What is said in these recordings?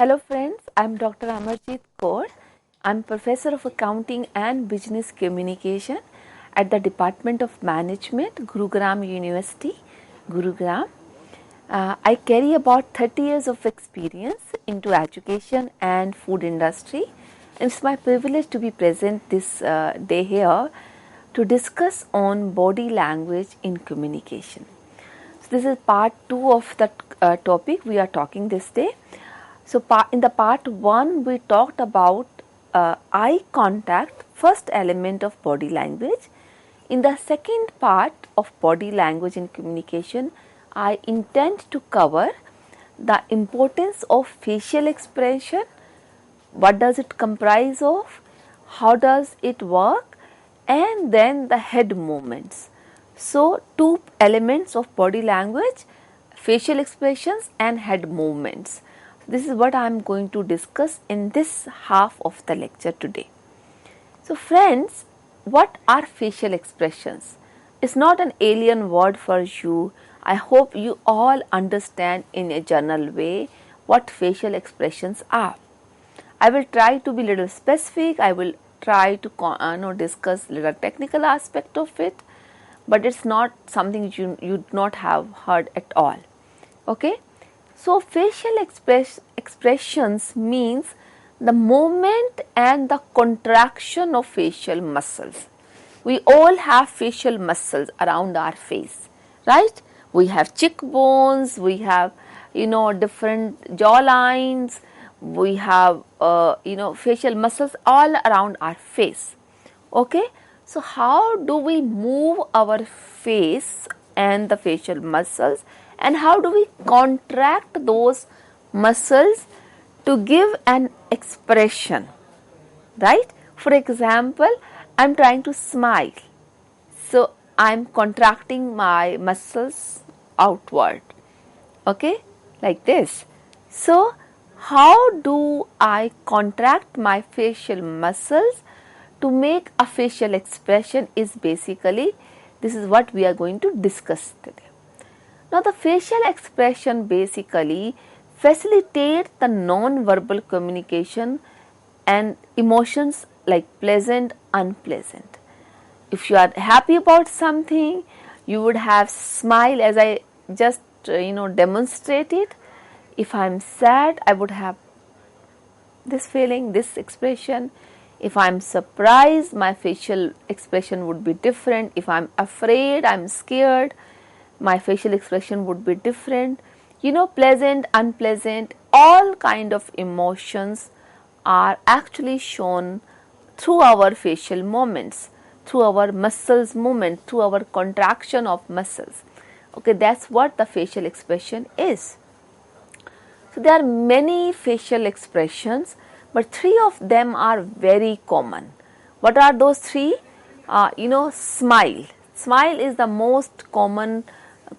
Hello friends, I am Dr. Amarjeet Kaur. I am Professor of Accounting and Business Communication at the Department of Management, Gurugram University, Gurugram. I carry about 30 years of experience into education and food industry. It's my privilege to be present this day here to discuss on body language in communication. So this is part 2 of the topic we are talking this day. So in the part 1 we talked about eye contact, first element of body language. In the second part of body language in communication, I intend to cover the importance of facial expression, what does it comprise of, how does it work, and then the head movements. So 2 elements of body language, facial expressions and head movements. This is what I am going to discuss in this half of the lecture today. So friends, what are facial expressions? It's not an alien word for you. I hope you all understand in a general way what facial expressions are. I will try to be little specific. I will try to discuss little technical aspect of it, but it's not something you do not have heard at all. Okay. So facial expressions means the movement and the contraction of facial muscles. We all have facial muscles around our face, right? We have cheekbones, we have different jaw lines, we have facial muscles all around our face. Okay, so how do we move our face and the facial muscles, and how do we contract those muscles to give an expression, right? For example, I am trying to smile, so I am contracting my muscles outward, okay, like this. So how do I contract my facial muscles to make a facial expression is basically, this is what we are going to discuss today. Now the facial expression basically facilitates the non-verbal communication and emotions like pleasant, unpleasant. If you are happy about something, you would have smile as I just demonstrated. If I am sad, I would have this feeling, this expression. If I am surprised, my facial expression would be different. If I am afraid, I am scared, my facial expression would be different. Pleasant, unpleasant, all kind of emotions are actually shown through our facial movements, through our muscles movement, through our contraction of muscles. Okay, that's what the facial expression is. So there are many facial expressions, but 3 of them are very common. What are those 3? Smile. Smile is the most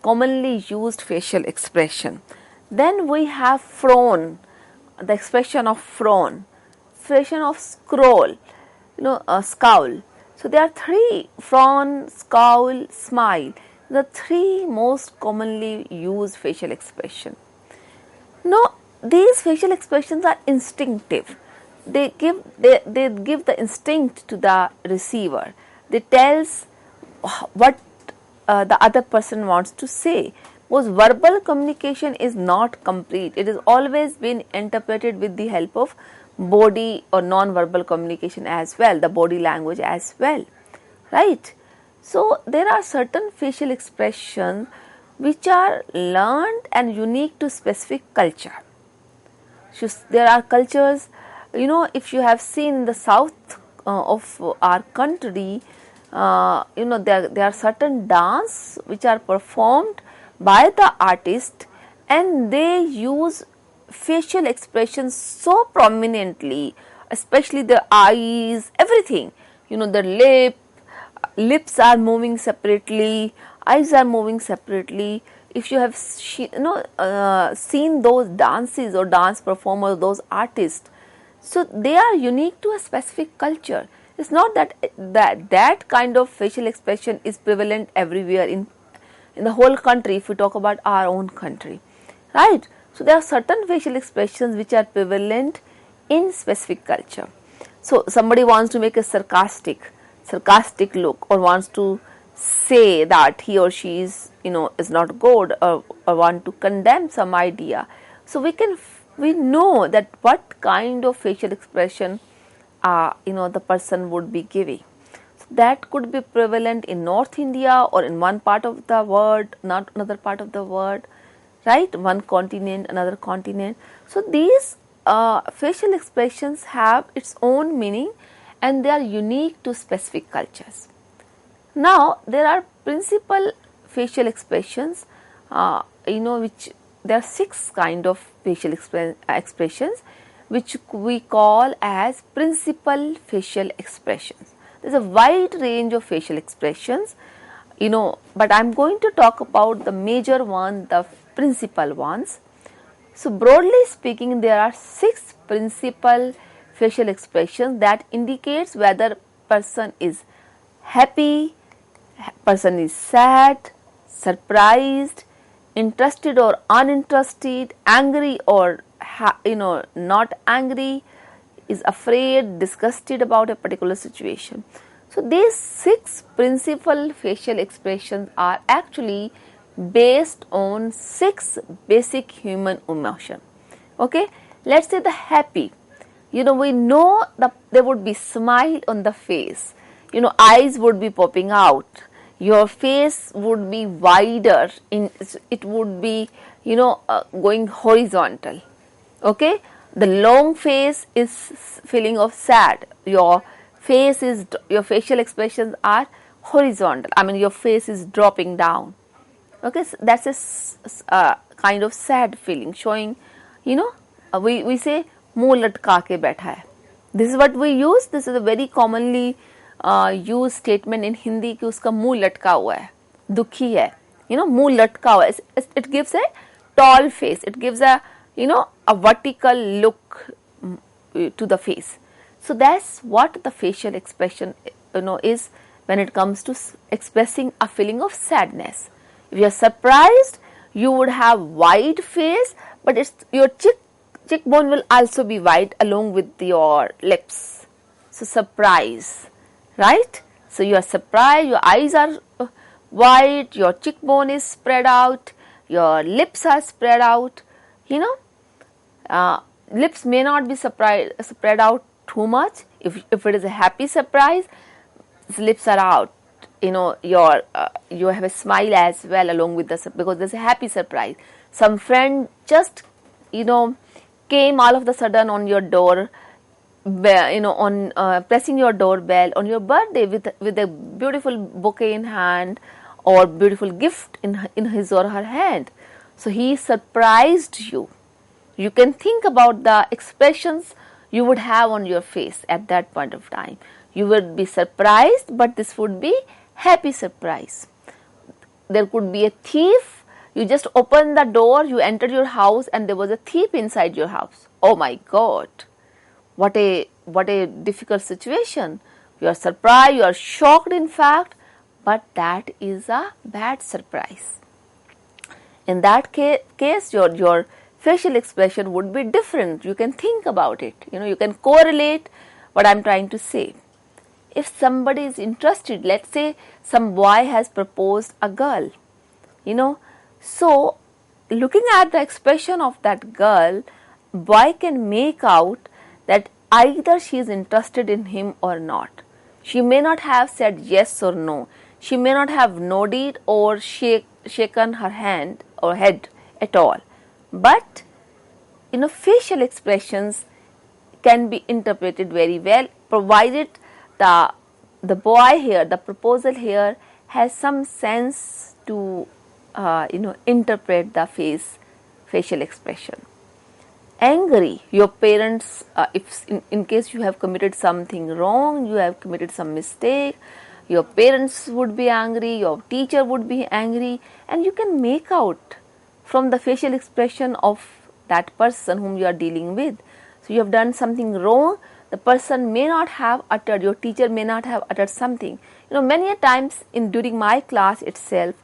commonly used facial expression. Then we have frown, the expression of frown, expression of scroll, scowl. So there are 3: frown, scowl, smile, the 3 most commonly used facial expression. Now these facial expressions are instinctive. They give the instinct to the receiver. They tells what the other person wants to say. Because verbal communication is not complete. It has always been interpreted with the help of body or non-verbal communication as well, the body language as well, right? So there are certain facial expressions which are learned and unique to specific culture. So there are cultures, if you have seen the south of our country, there are certain dance which are performed by the artist, and they use facial expressions so prominently, especially the eyes, everything. The lips are moving separately, eyes are moving separately. If you have seen those dances or dance performers, those artists, so they are unique to a specific culture. It's not that kind of facial expression is prevalent everywhere in the whole country, if we talk about our own country, right? So there are certain facial expressions which are prevalent in specific culture. So somebody wants to make a sarcastic look, or wants to say that he or she is, is not good, or want to condemn some idea. So we know that what kind of facial expression the person would be giving. So that could be prevalent in North India, or in one part of the world, not another part of the world, right? One continent, another continent. So these facial expressions have its own meaning, and they are unique to specific cultures. Now there are principal facial expressions, which there are 6 kind of facial expressions which we call as principal facial expressions. There is a wide range of facial expressions, but I am going to talk about the major one, the principal ones. So broadly speaking, there are 6 principal facial expressions that indicates whether person is happy, person is sad, surprised, interested or uninterested, angry or not angry, is afraid, disgusted about a particular situation. So these 6 principal facial expressions are actually based on 6 basic human emotion. Okay, let's say the happy. We know that there would be smile on the face. Eyes would be popping out. Your face would be wider. It would be, going horizontal. Okay, the long face is feeling of sad. Your facial expressions are horizontal. I mean, your face is dropping down. Okay, so that's a kind of sad feeling, showing, we say मुंह लटका के बैठा है. This is what we use. This is a very commonly used statement in Hindi कि उसका मुंह लटका हुआ है, दुखी है, मुंह लटका हुआ है. It gives a tall face. It gives a vertical look to the face. So that's what the facial expression is when it comes to expressing a feeling of sadness. If you are surprised, you would have wide face, but your cheekbone will also be wide along with your lips. So surprise, right? So you are surprised, your eyes are wide, your cheekbone is spread out, your lips are spread out. Lips may not be spread out too much. If it is a happy surprise, lips are out. You have a smile as well along with because there's a happy surprise. Some friend just came all of the sudden on your door, pressing your doorbell on your birthday with a beautiful bouquet in hand or beautiful gift in his or her hand. So he surprised you. You can think about the expressions you would have on your face at that point of time. You would be surprised, but this would be happy surprise. There could be a thief. You just opened the door, you entered your house, and there was a thief inside your house. Oh my God! What a difficult situation. You are surprised, you are shocked in fact, but that is a bad surprise. In that case, your facial expression would be different. You can think about it. You can correlate what I am trying to say. If somebody is interested, let's say some boy has proposed a girl, so looking at the expression of that girl, boy can make out that either she is interested in him or not. She may not have said yes or no. She may not have nodded or shaken her hand or head at all. But facial expressions can be interpreted very well, provided the boy here, the proposal here, has some sense to interpret the facial expression. Angry, your parents, if in case you have committed something wrong, you have committed some mistake, your parents would be angry, your teacher would be angry, and you can make out from the facial expression of that person whom you are dealing with. So you have done something wrong, the person may not have uttered, your teacher may not have uttered something. Many a times during my class itself,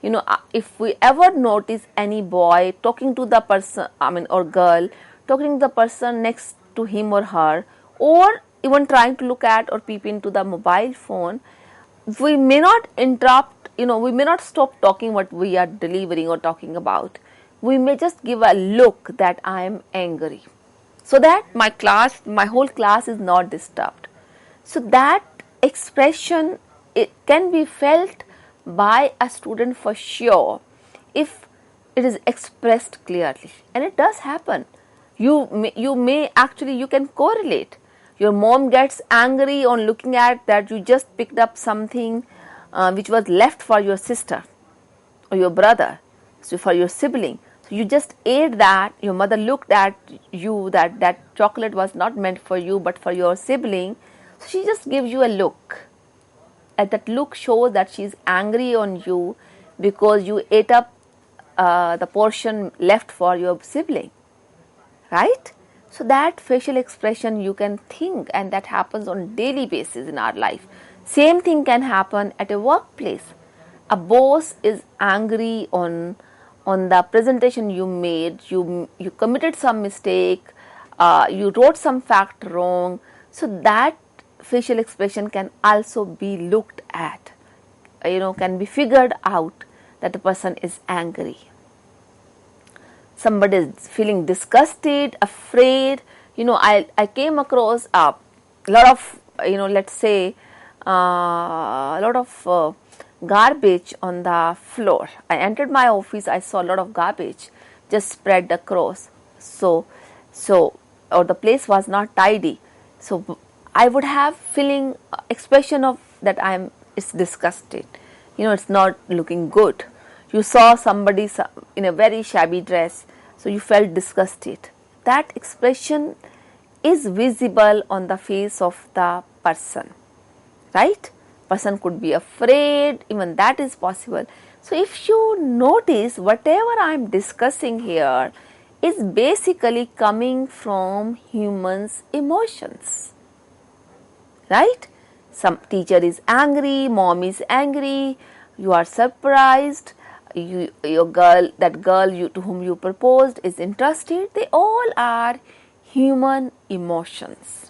If we ever notice any boy talking to the person, or girl talking to the person next to him or her, or even trying to look at or peep into the mobile phone, we may not interrupt, we may not stop talking what we are delivering or talking about. We may just give a look that I am angry, so that my whole class is not disturbed. So that expression, it can be felt by a student for sure if it is expressed clearly, and it does happen. You can correlate. Your mom gets angry on looking at that you just picked up something which was left for your sister or your brother, so for your sibling. So you just ate that. Your mother looked at you that chocolate was not meant for you but for your sibling. So she just gives you a look. And that look shows that she is angry on you because you ate up the portion left for your sibling, right? So that facial expression you can think, and that happens on daily basis in our life. Same thing can happen at a workplace. A boss is angry on the presentation you made. You committed some mistake. You wrote some fact wrong. So that facial expression can also be looked at. Can be figured out that the person is angry. Somebody is feeling disgusted, afraid. I came across a lot of, let's say, a lot of garbage on the floor. I entered my office, I saw a lot of garbage just spread across. So, or the place was not tidy. So I would have feeling expression of that it's disgusted. It's not looking good. You saw somebody in a very shabby dress, so you felt disgusted. That expression is visible on the face of the person, right? Person could be afraid, even that is possible. So if you notice, whatever I am discussing here is basically coming from humans' emotions, right? Some teacher is angry, mom is angry, you are surprised, that girl to whom you proposed is interested. They all are human emotions,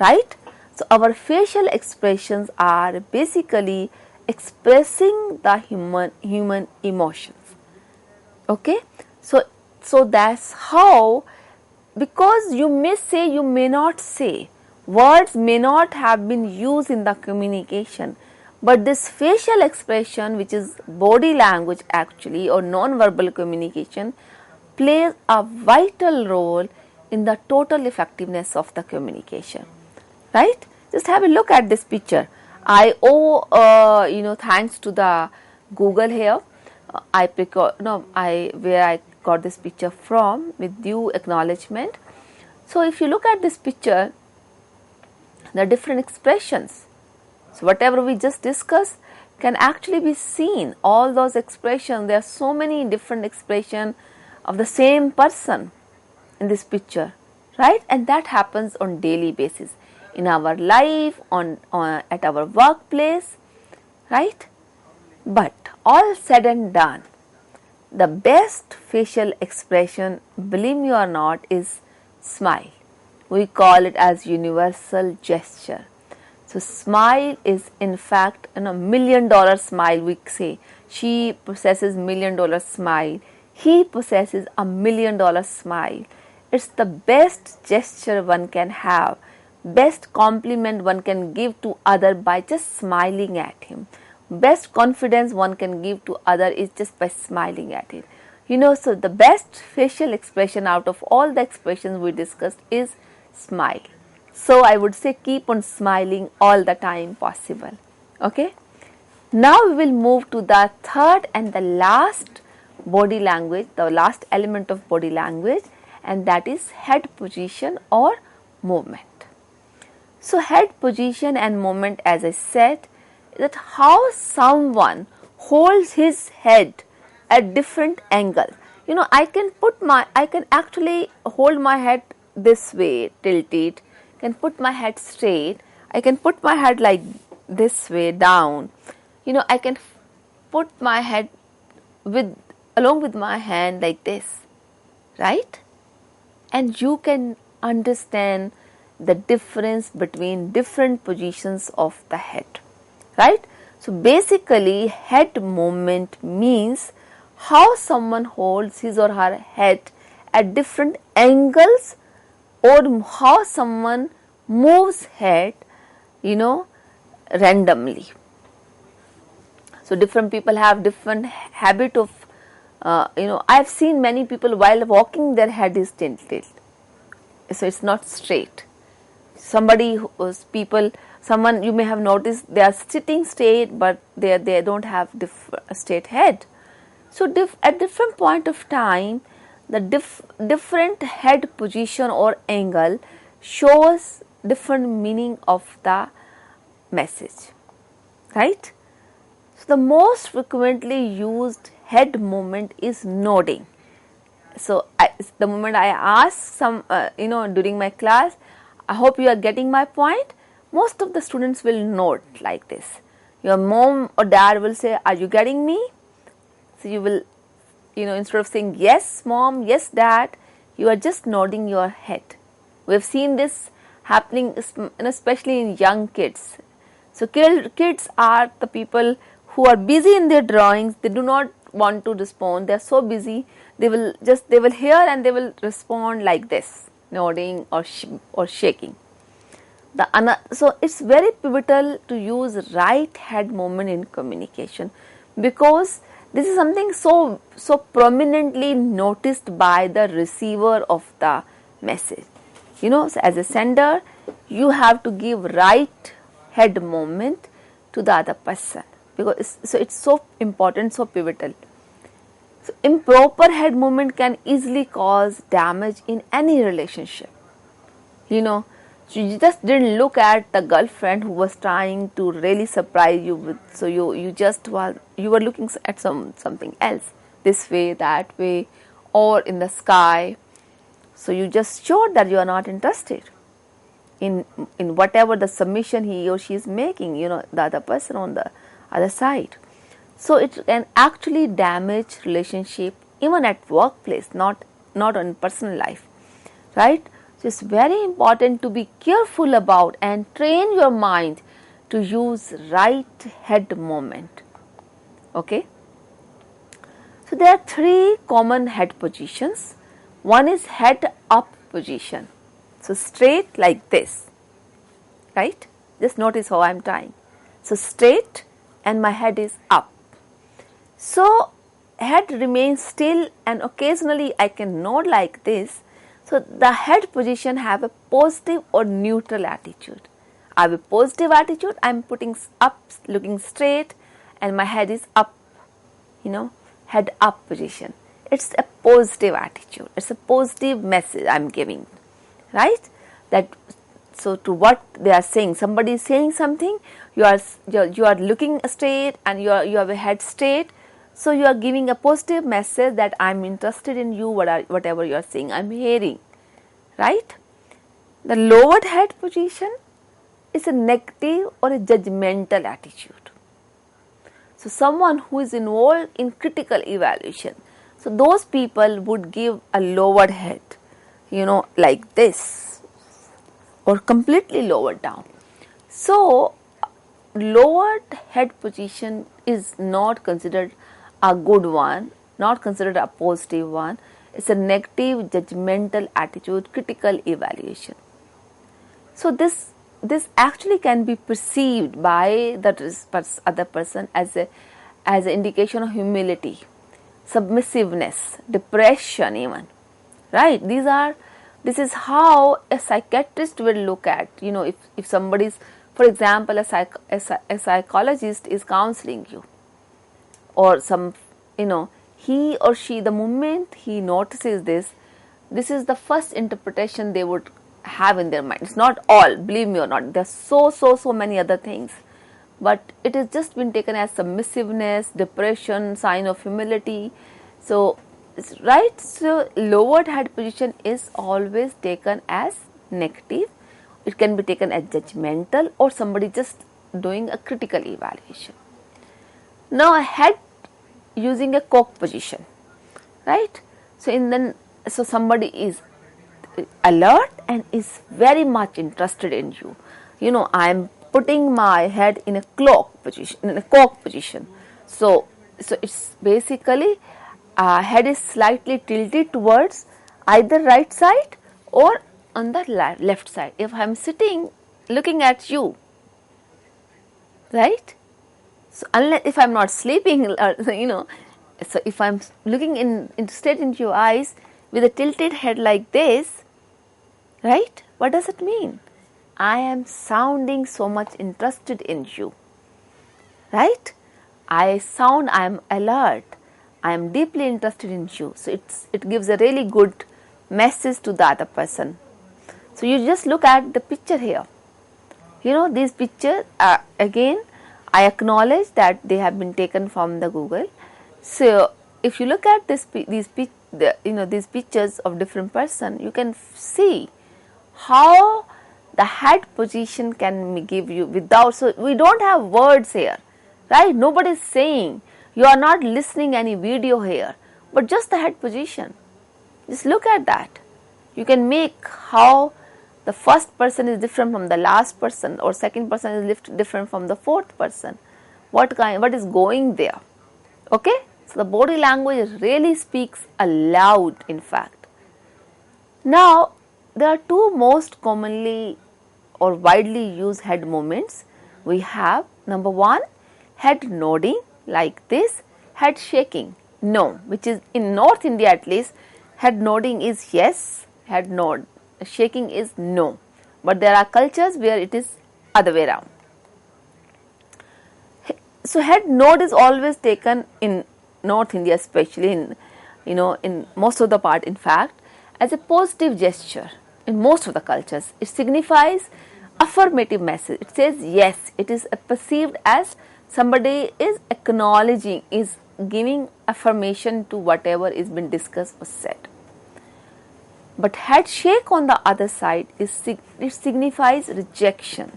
right? So our facial expressions are basically expressing the human emotions. Okay, so that's how, because you may say, you may not say, words may not have been used in the communication, but this facial expression, which is body language actually, or non-verbal communication, plays a vital role in the total effectiveness of the communication, right? Just have a look at this picture. I owe thanks to the Google here. Where I got this picture from, with due acknowledgement. So if you look at this picture, the different expressions. So whatever we just discussed can actually be seen. All those expressions, there are so many different expressions of the same person in this picture, right? And that happens on daily basis in our life, at our workplace, right? But all said and done, the best facial expression, believe me or not, is smile. We call it as universal gesture. So smile is in fact $1 million smile, we say. She possesses $1 million smile. He possesses $1 million smile. It's the best gesture one can have, best compliment one can give to other by just smiling at him. Best confidence one can give to other is just by smiling at it. So the best facial expression out of all the expressions we discussed is smile. So I would say keep on smiling all the time possible. Okay. Now we will move to the third and the last body language, the last element of body language, and that is head position or movement. So head position and movement, as I said, is that how someone holds his head at different angle. I can actually hold my head this way, tilted, can put my head straight, I can put my head like this way down, I can put my head with along with my hand like this, right? And you can understand the difference between different positions of the head, right? So basically, head movement means how someone holds his or her head at different angles, or how someone moves head, randomly. So different people have different habit of, I've seen many people while walking their head is tilted, so it's not straight. Someone you may have noticed, they are sitting straight, but they don't have straight head. So at different point of time, the different head position or angle shows different meaning of the message, right? So the most frequently used head movement is nodding. So the moment I ask during my class, I hope you are getting my point. Most of the students will nod like this. Your mom or dad will say, "Are you getting me?" So you will, instead of saying yes mom, yes dad, you are just nodding your head. We have seen this happening, especially in young kids. So kids are the people who are busy in their drawings. They do not want to respond. They are so busy. They will hear and they will respond like this, nodding or shaking. So it's very pivotal to use right head movement in communication, because this is something so prominently noticed by the receiver of the message. So as a sender, you have to give right head movement to the other person, because it's so important, so pivotal. So improper head movement can easily cause damage in any relationship. So you just didn't look at the girlfriend who was trying to really surprise you with, so you were looking at something else, this way, that way, or in the sky. So you just showed that you are not interested in whatever the submission he or she is making, the other person on the other side. So it can actually damage relationship even at workplace, not on personal life, right? So it's very important to be careful about and train your mind to use right head movement. Okay. So there are 3 common head positions. One is head up position. So straight like this, right? Just notice how I am trying. So straight and my head is up. So head remains still and occasionally I can nod like this. So the head position have a positive or neutral attitude. I have a positive attitude, I am putting up, looking straight, and my head is up, head up position. It's a positive attitude. It's a positive message I am giving, right? So to what they are saying, somebody is saying something, you are looking straight and you have a head straight. So you are giving a positive message that I am interested in you, whatever you are saying, I am hearing, right? The lowered head position is a negative or a judgmental attitude. So someone who is involved in critical evaluation, so those people would give a lowered head, like this, or completely lowered down. So lowered head position is not considered a good one, not considered a positive one. It's a negative, judgmental attitude, critical evaluation. So this actually can be perceived by the other person as an indication of humility, submissiveness, depression even, right? This is how a psychiatrist will look at, if somebody is, for example, a psychologist is counseling you, or he or she, the moment he notices this is the first interpretation they would have in their mind. It's not all, believe me or not, there's so many other things, but it has just been taken as submissiveness, depression, sign of humility. So right, so lowered head position is always taken as negative. It can be taken as judgmental or somebody just doing a critical evaluation. Now a head using a cock position, right? So somebody is alert and is very much interested in you. I am putting my head in a cock position. So it's basically head is slightly tilted towards either right side or on the left side. If I am sitting looking at you, right? So unless if I am not sleeping, so if I am looking straight into your eyes with a tilted head like this, right? What does it mean? I am sounding so much interested in you, right? I am alert. I am deeply interested in you. So it gives a really good message to the other person. So you just look at the picture here. These pictures are, again, I acknowledge that they have been taken from the Google. So if you look at these pictures of different person, you can see how the head position can give you without, so we don't have words here, right? Nobody is saying, you are not listening any video here, but just the head position. Just look at that. You can make how the first person is different from the last person, or second person is different from the fourth person. What is going there? Okay, so the body language really speaks aloud, in fact. Now, there are two most commonly or widely used head movements. We have number one, head nodding like this, head shaking, no, which is in North India at least, head nodding is yes, head nod, shaking is no. But there are cultures where it is other way around. So head nod is always taken in North India, especially in most of the part, in fact, as a positive gesture. In most of the cultures, it signifies affirmative message. It says yes. It is perceived as somebody is acknowledging, is giving affirmation to whatever is been discussed or said. But head shake on the other side it signifies rejection.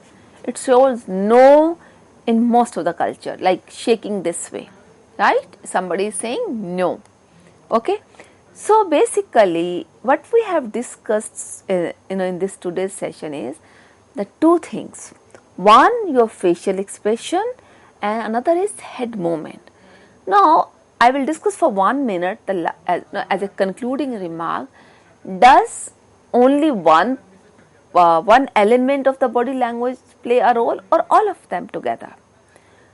It shows no in most of the culture, like shaking this way, right? Somebody is saying no. Okay. So basically, what we have discussed, in this today's session is the two things. One, your facial expression, and another is head movement. Now, I will discuss for 1 minute as a concluding remark. Does only one element of the body language play a role, or all of them together?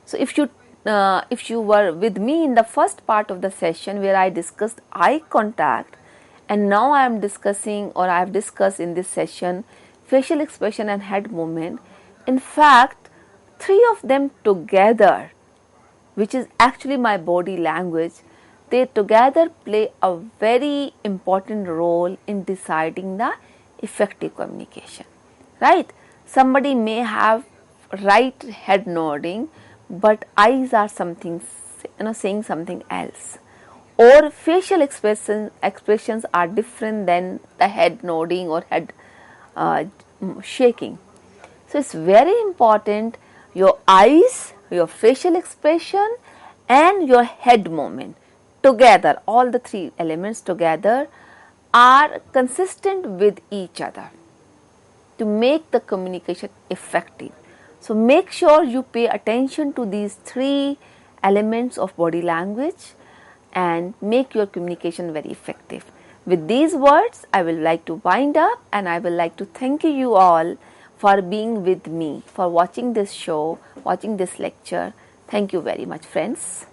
So if you were with me in the first part of the session where I discussed eye contact, and now I am discussing, or I have discussed in this session, facial expression and head movement, in fact, three of them together, which is actually my body language, they together play a very important role in deciding the effective communication, right? Somebody may have right head nodding, but eyes are saying something else, or facial expressions are different than the head nodding or head shaking. So it's very important your eyes, your facial expression, and your head movement together, all the three elements together are consistent with each other to make the communication effective. So make sure you pay attention to these three elements of body language and make your communication very effective. With these words, I will like to wind up, and I will like to thank you all for being with me, for watching this show, watching this lecture. Thank you very much, friends.